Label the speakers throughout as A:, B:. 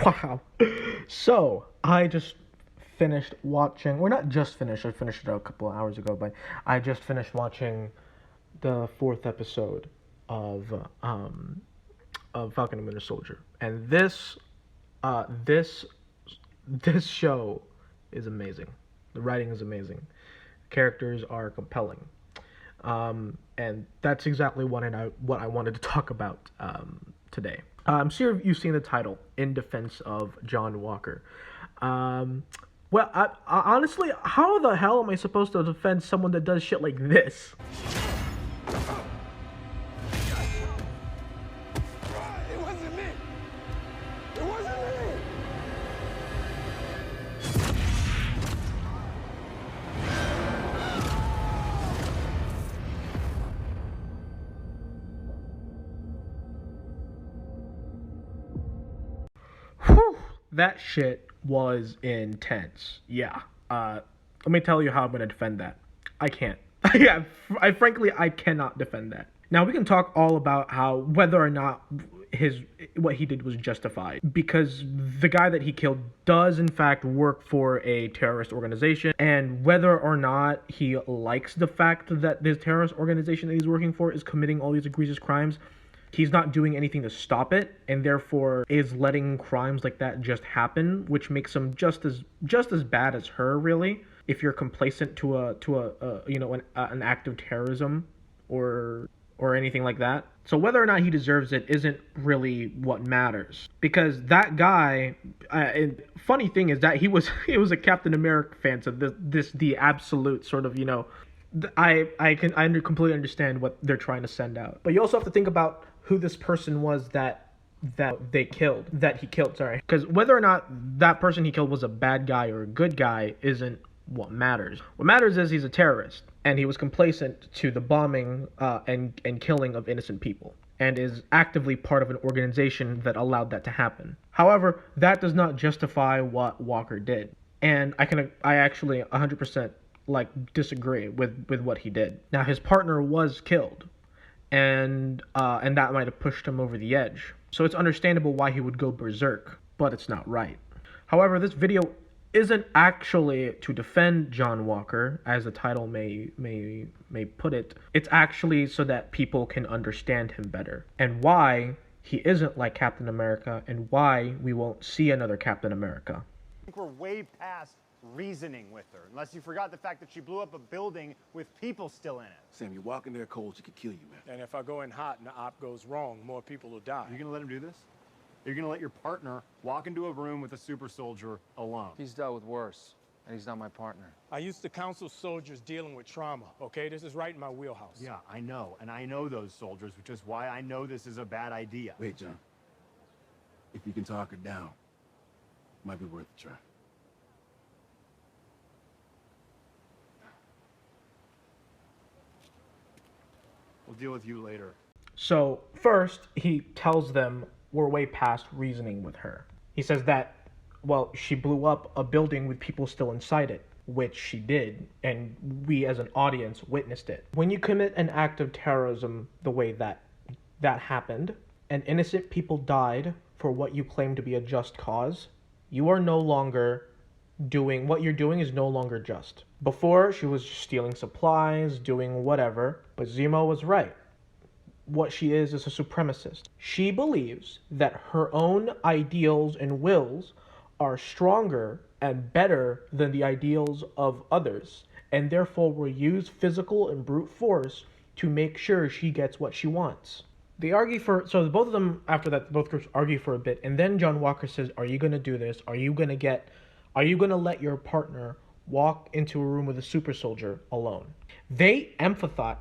A: Wow. So, I just finished watching, or not just finished, I finished it a couple of hours ago, but I just finished watching the fourth episode of Falcon and Winter Soldier. And this show is amazing. The writing is amazing. Characters are compelling. And that's exactly what I wanted to talk about today. I'm sure you've seen the title, In Defense of John Walker. Well, I honestly, how the hell am I supposed to defend someone that does shit like this?
B: It wasn't me. It wasn't me.
A: Whew, that shit was intense. Yeah. Let me tell you how I'm gonna defend that. I can't. Yeah, frankly, I cannot defend that. Now we can talk all about how whether or not what he did was justified, because the guy that he killed does in fact work for a terrorist organization, and whether or not he likes the fact that this terrorist organization that he's working for is committing all these egregious crimes, he's not doing anything to stop it, and therefore is letting crimes like that just happen, which makes him just as bad as her, really. If you're complacent to an act of terrorism or anything like that. So whether or not he deserves it isn't really what matters, because that guy. And funny thing is that he was a Captain America fan, so the absolute sort of I completely understand what they're trying to send out. But you also have to think about who this person was that he killed, sorry. Because whether or not that person he killed was a bad guy or a good guy isn't what matters. What matters is he's a terrorist, and he was complacent to the bombing and killing of innocent people, and is actively part of an organization that allowed that to happen. However, that does not justify what Walker did. And I actually 100% disagree with what he did. Now, his partner was killed, and that might have pushed him over the edge. So it's understandable why he would go berserk, but it's not right. However, this video isn't actually to defend John Walker, as the title may put it. It's actually so that people can understand him better, and why he isn't like Captain America, and why we won't see another Captain America.
C: I think we're way past reasoning with her, unless you forgot the fact that she blew up a building with people still in it.
D: Sam, you walk in there cold, she could kill you, man.
B: And if I go in hot and the op goes wrong, more people will die.
C: You're gonna let him do this? You're gonna let your partner walk into a room with a super soldier alone?
E: He's dealt with worse, and he's not my partner.
B: I used to counsel soldiers dealing with trauma, okay? This is right in my wheelhouse.
C: Yeah, I know, and I know those soldiers, which is why I know this is a bad idea.
D: Wait, John. If you can talk her down, it might be worth a try.
C: We'll deal with you later.
A: So first, he tells them we're way past reasoning with her. He says that, well, she blew up a building with people still inside it, which she did, and we as an audience witnessed it. When you commit an act of terrorism the way that happened, and innocent people died for what you claim to be a just cause, you are no longer doing, what you're doing is no longer just. Before, she was stealing supplies, doing whatever, but Zemo was right. What she is a supremacist. She believes that her own ideals and wills are stronger and better than the ideals of others, and therefore will use physical and brute force to make sure she gets what she wants. They argue so both of them, after that, both groups argue for a bit, and then John Walker says, are you going to do this? Are you going to let your partner walk into a room with a super soldier alone? They emphasize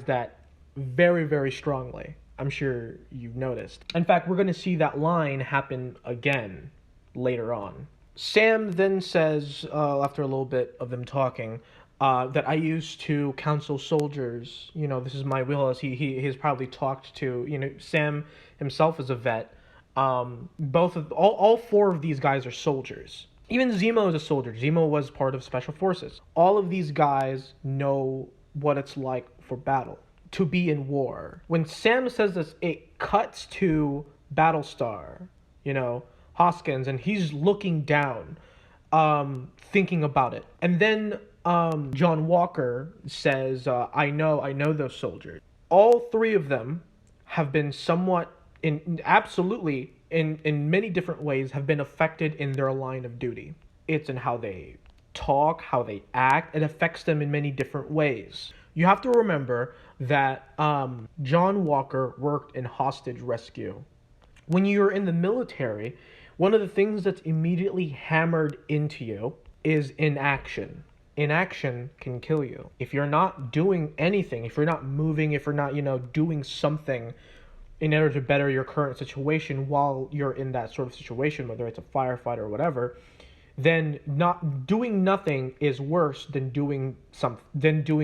A: that very, very strongly. I'm sure you've noticed. In fact, we're going to see that line happen again later on. Sam then says, after a little bit of them talking, that I used to counsel soldiers. This is my wheelhouse. He has probably talked to, Sam himself is a vet. All four of these guys are soldiers. Even Zemo is a soldier. Zemo was part of Special Forces. All of these guys know what it's like for battle, to be in war. When Sam says this, it cuts to Battlestar, Hoskins, and he's looking down, thinking about it. And then John Walker says, I know those soldiers. All three of them have been somewhat, absolutely, in many different ways, have been affected in their line of duty. It's in how they talk, how they act. It affects them in many different ways. You have to remember that John Walker worked in hostage rescue. When you're in the military, one of the things that's immediately hammered into you is inaction. Inaction can kill you. If you're not doing anything, if you're not moving, if you're not, doing something in order to better your current situation while you're in that sort of situation, whether it's a firefight or whatever, then not doing nothing is worse than doing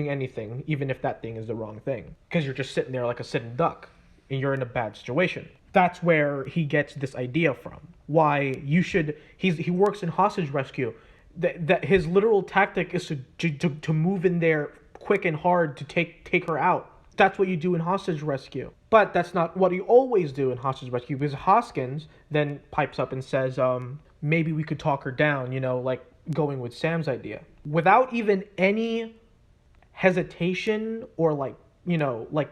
A: anything, even if that thing is the wrong thing. Because you're just sitting there like a sitting duck and you're in a bad situation. That's where he gets this idea from. Why he works in hostage rescue. That his literal tactic is to move in there quick and hard to take her out. That's what you do in hostage rescue. But that's not what you always do in hostage rescue, because Hoskins then pipes up and says, maybe we could talk her down, like going with Sam's idea. Without even any hesitation or like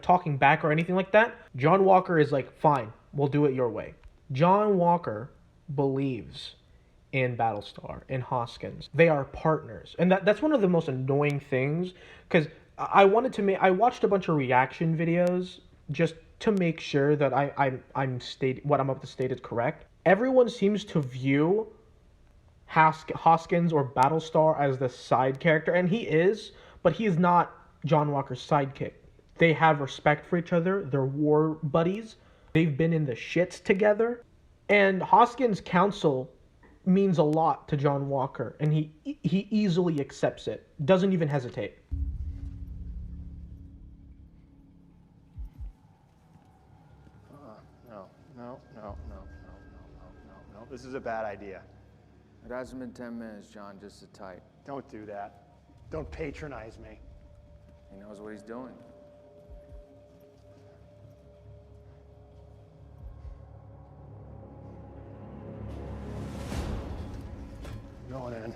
A: talking back or anything like that, John Walker is like, fine, we'll do it your way. John Walker believes in Battlestar, in Hoskins. They are partners. And that's one of the most annoying things, because I watched a bunch of reaction videos just to make sure that I'm stating what I'm about to state is correct. Everyone seems to view Hoskins or Battlestar as the side character, and he is, but he is not John Walker's sidekick. They have respect for each other. They're war buddies. They've been in the shits together. And Hoskins' counsel means a lot to John Walker, and he easily accepts it. Doesn't even hesitate.
C: No. This is a bad idea.
E: It hasn't been 10 minutes, John, just sit tight.
C: Don't do that. Don't patronize me.
E: He knows what he's doing.
C: Going in.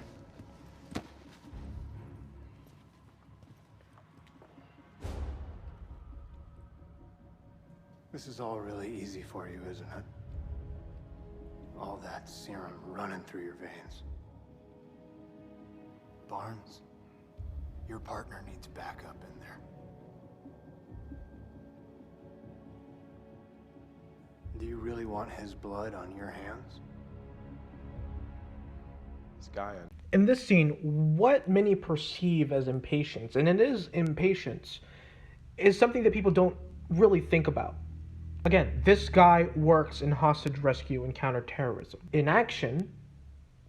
C: This is all really easy for you, isn't it? All that serum running through your veins. Barnes, your partner needs backup in there. Do you really want his blood on your hands?
A: In this scene, what many perceive as impatience, and it is impatience, is something that people don't really think about. Again, this guy works in hostage rescue and counterterrorism. Inaction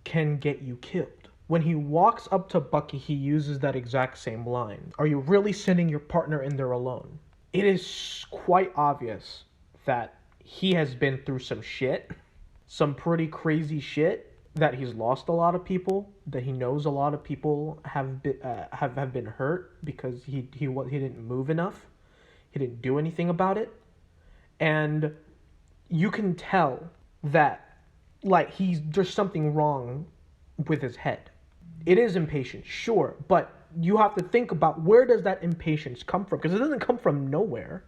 A: can get you killed. When he walks up to Bucky, he uses that exact same line. Are you really sending your partner in there alone? It is quite obvious that he has been through some shit, some pretty crazy shit, that he's lost a lot of people, that he knows a lot of people have been hurt because he didn't move enough, he didn't do anything about it, and you can tell that like there's something wrong with his head. It is impatience, sure, but you have to think about where does that impatience come from, because it doesn't come from nowhere,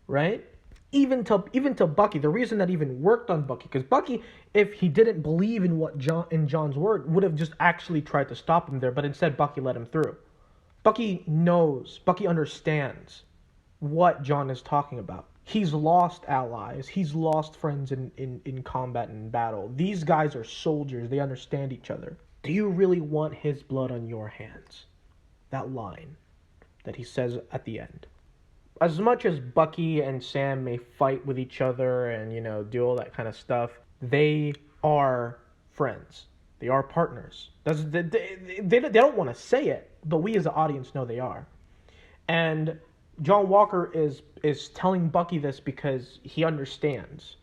A: right? Even to Bucky, the reason that even worked on Bucky, because Bucky, if he didn't believe in John's word, would have just actually tried to stop him there, but instead Bucky let him through. Bucky understands what John is talking about. He's lost allies, he's lost friends in combat and battle. These guys are soldiers, they understand each other. Do you really want his blood on your hands? That line that he says at the end. As much as Bucky and Sam may fight with each other and, do all that kind of stuff, they are friends. They are partners. They don't want to say it, but we as an audience know they are. And John Walker is telling Bucky this because he understands.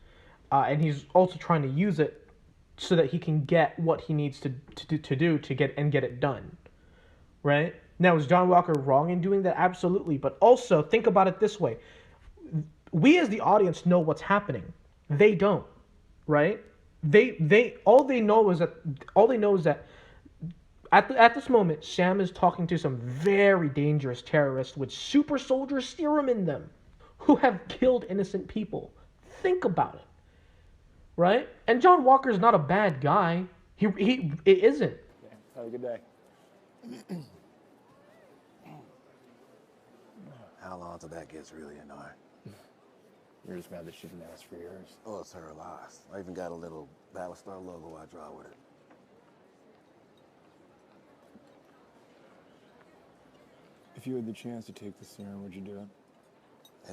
A: And he's also trying to use it so that he can get what he needs to do to get it done. Right? Now, is John Walker wrong in doing that? Absolutely. But also, think about it this way. We as the audience know what's happening. They don't, right? They all they know is that at this moment, Sam is talking to some very dangerous terrorists with super soldier serum in them, who have killed innocent people. Think about it, right? And John Walker's not a bad guy. He it isn't.
F: Have a good day.
D: How long till that gets really annoying?
F: You're just mad that she didn't ask for yours.
D: Oh, it's her loss. I even got a little Battlestar logo I draw with it.
F: If you had the chance to take the serum, would you do it?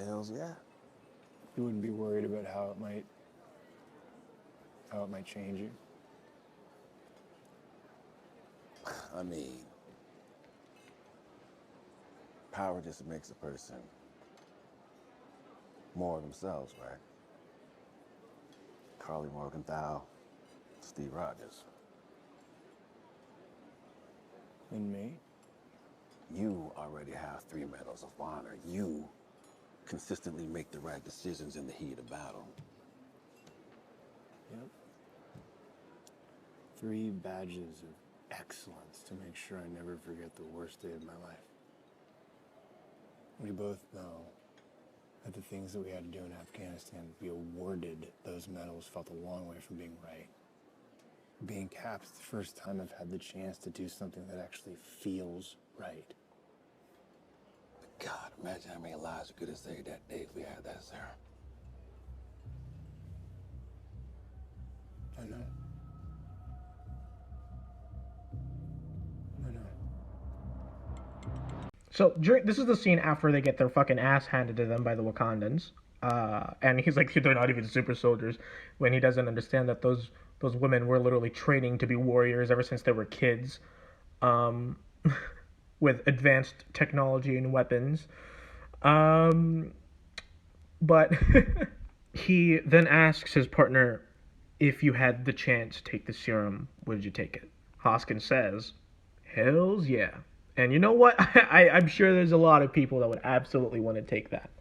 D: Hells yeah.
F: You wouldn't be worried about how it might change you?
D: I mean, power just makes a person more of themselves, right? Carly Morgenthau, Steve Rogers.
F: And me?
D: You already have 3 medals of honor. You consistently make the right decisions in the heat of battle.
F: Yep. 3 badges of excellence to make sure I never forget the worst day of my life. We both know that the things that we had to do in Afghanistan, to be awarded those medals, felt a long way from being right. Being cap's the first time I've had the chance to do something that actually feels right.
D: God, imagine how many lives we could have saved that day if we had that serum.
F: I know.
A: So this is the scene after they get their fucking ass handed to them by the Wakandans, and he's like, they're not even super soldiers, when he doesn't understand that those women were literally training to be warriors ever since they were kids, with advanced technology and weapons, but he then asks his partner, if you had the chance to take the serum, would you take it? Hoskins says, hells yeah. And you know what? I'm sure there's a lot of people that would absolutely want to take that.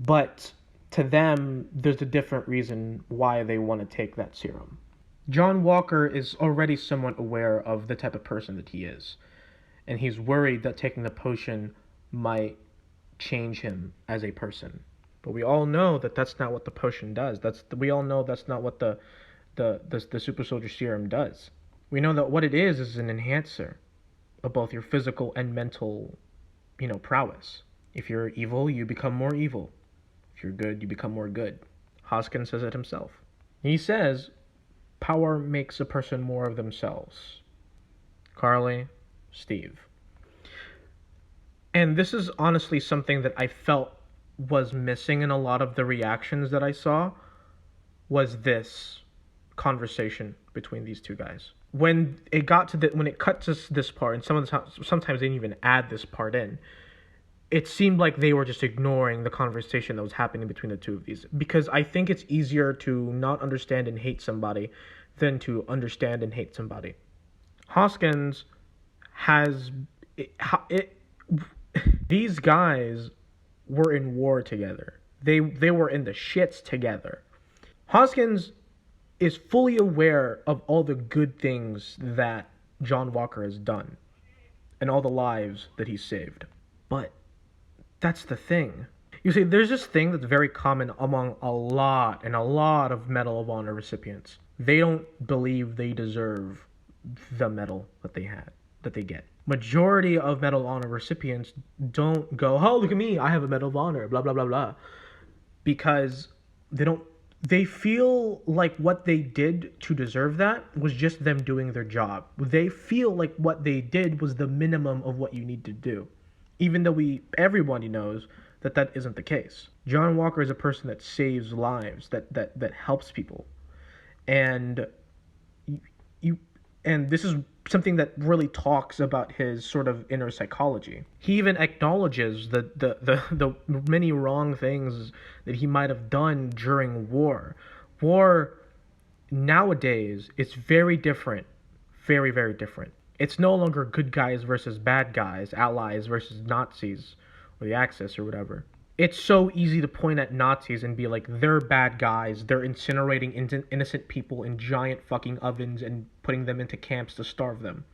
A: But to them, there's a different reason why they want to take that serum. John Walker is already somewhat aware of the type of person that he is. And he's worried that taking the potion might change him as a person. But we all know that that's not what the potion does. We all know that's not what the super soldier serum does. We know that what it is an enhancer of both your physical and mental, prowess. If you're evil, you become more evil. If you're good, you become more good. Hoskins says it himself. He says, power makes a person more of themselves. Carly, Steve. And this is honestly something that I felt was missing in a lot of the reactions that I saw, was this conversation between these two guys. When it cut to this part, and sometimes they didn't even add this part in, it seemed like they were just ignoring the conversation that was happening between the two of these. Because I think it's easier to not understand and hate somebody than to understand and hate somebody. Hoskins these guys were in war together. They were in the shits together. Hoskins is fully aware of all the good things that John Walker has done and all the lives that he's saved. But that's the thing. You see, there's this thing that's very common among a lot of Medal of Honor recipients. They don't believe they deserve the medal that they get. Majority of Medal of Honor recipients don't go, oh, look at me, I have a Medal of Honor, blah, blah, blah, blah. Because they feel like what they did to deserve that was just them doing their job. They feel like what they did was the minimum of what you need to do. Even though everybody knows that isn't the case. John Walker is a person that saves lives, that helps people. And and this is something that really talks about his sort of inner psychology. He even acknowledges the many wrong things that he might have done during war. War nowadays is very different. Very, very different. It's no longer good guys versus bad guys, allies versus Nazis, or the Axis or whatever. It's so easy to point at Nazis and be like, they're bad guys. They're incinerating innocent people in giant fucking ovens and putting them into camps to starve them.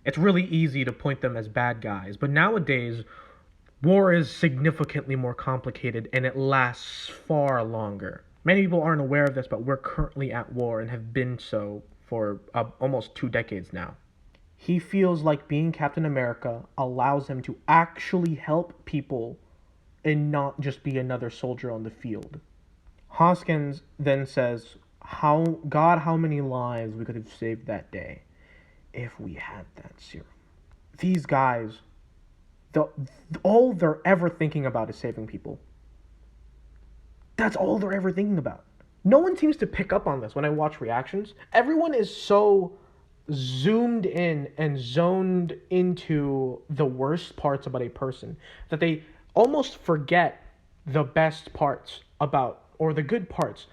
A: It's really easy to point them as bad guys. But nowadays, war is significantly more complicated and it lasts far longer. Many people aren't aware of this, but we're currently at war and have been so for almost 2 decades now. He feels like being Captain America allows him to actually help people and not just be another soldier on the field. Hoskins then says, how many lives we could have saved that day if we had that serum. These guys, all they're ever thinking about is saving people. That's all they're ever thinking about. No one seems to pick up on this when I watch reactions. Everyone is so zoomed in and zoned into the worst parts about a person that they almost forget the best parts about, or the good parts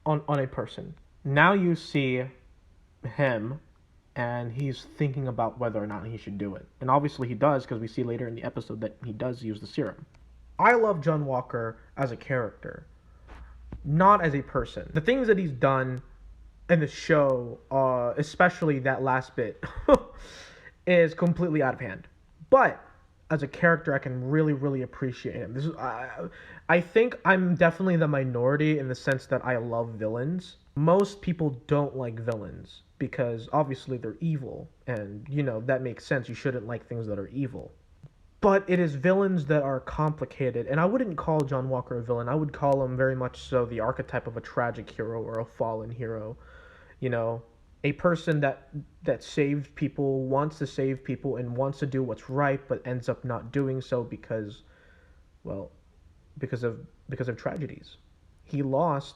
A: on a person. Now you see him and he's thinking about whether or not he should do it. And obviously he does, because we see later in the episode that he does use the serum. I love John Walker as a character, not as a person. The things that he's done in the show, especially that last bit, is completely out of hand. But as a character, I can really, really appreciate him. I think I'm definitely the minority in the sense that I love villains. Most people don't like villains because obviously they're evil, and that makes sense. You shouldn't like things that are evil. But it is villains that are complicated, and I wouldn't call John Walker a villain. I would call him very much so the archetype of a tragic hero or a fallen hero. A person that saved people, wants to save people, and wants to do what's right, but ends up not doing so because of tragedies. He lost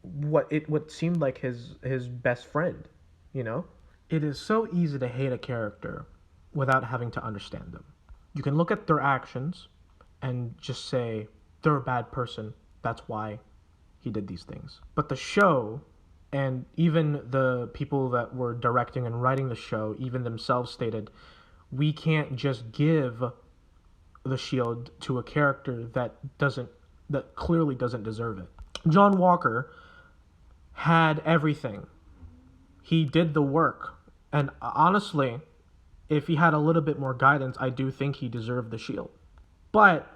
A: what seemed like his best friend. It is so easy to hate a character without having to understand them. You can look at their actions and just say they're a bad person. That's why he did these things. But the show, and even the people that were directing and writing the show, even themselves stated, we can't just give the shield to a character that clearly doesn't deserve it. John Walker had everything. He did the work. And honestly, if he had a little bit more guidance, I do think he deserved the shield. But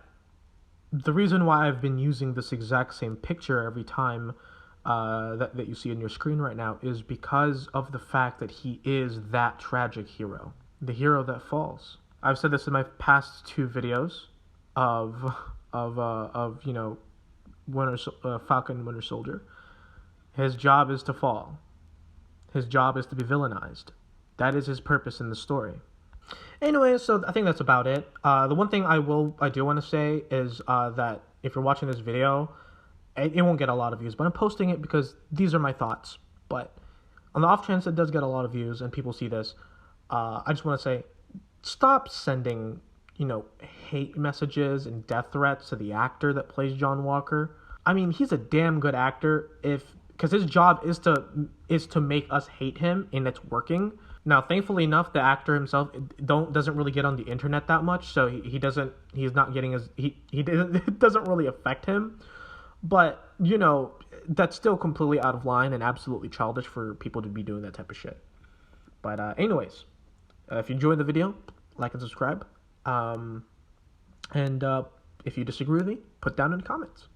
A: the reason why I've been using this exact same picture every time that you see on your screen right now is because of the fact that he is that tragic hero, the hero that falls. I've said this in my past 2 videos of Falcon Winter Soldier. His job is to fall. His job is to be villainized. That is his purpose in the story. Anyway, so I think that's about it. The one thing I do want to say is that if you're watching this video, it won't get a lot of views, but I'm posting it because these are my thoughts. But on the off chance it does get a lot of views and people see this, I just want to say, stop sending, hate messages and death threats to the actor that plays John Walker. I mean, he's a damn good actor because his job is to make us hate him, and it's working. Now, thankfully enough, the actor himself doesn't really get on the internet that much, so it doesn't really affect him. But, that's still completely out of line and absolutely childish for people to be doing that type of shit. But anyways, if you enjoyed the video, like and subscribe. And if you disagree with me, put down in the comments.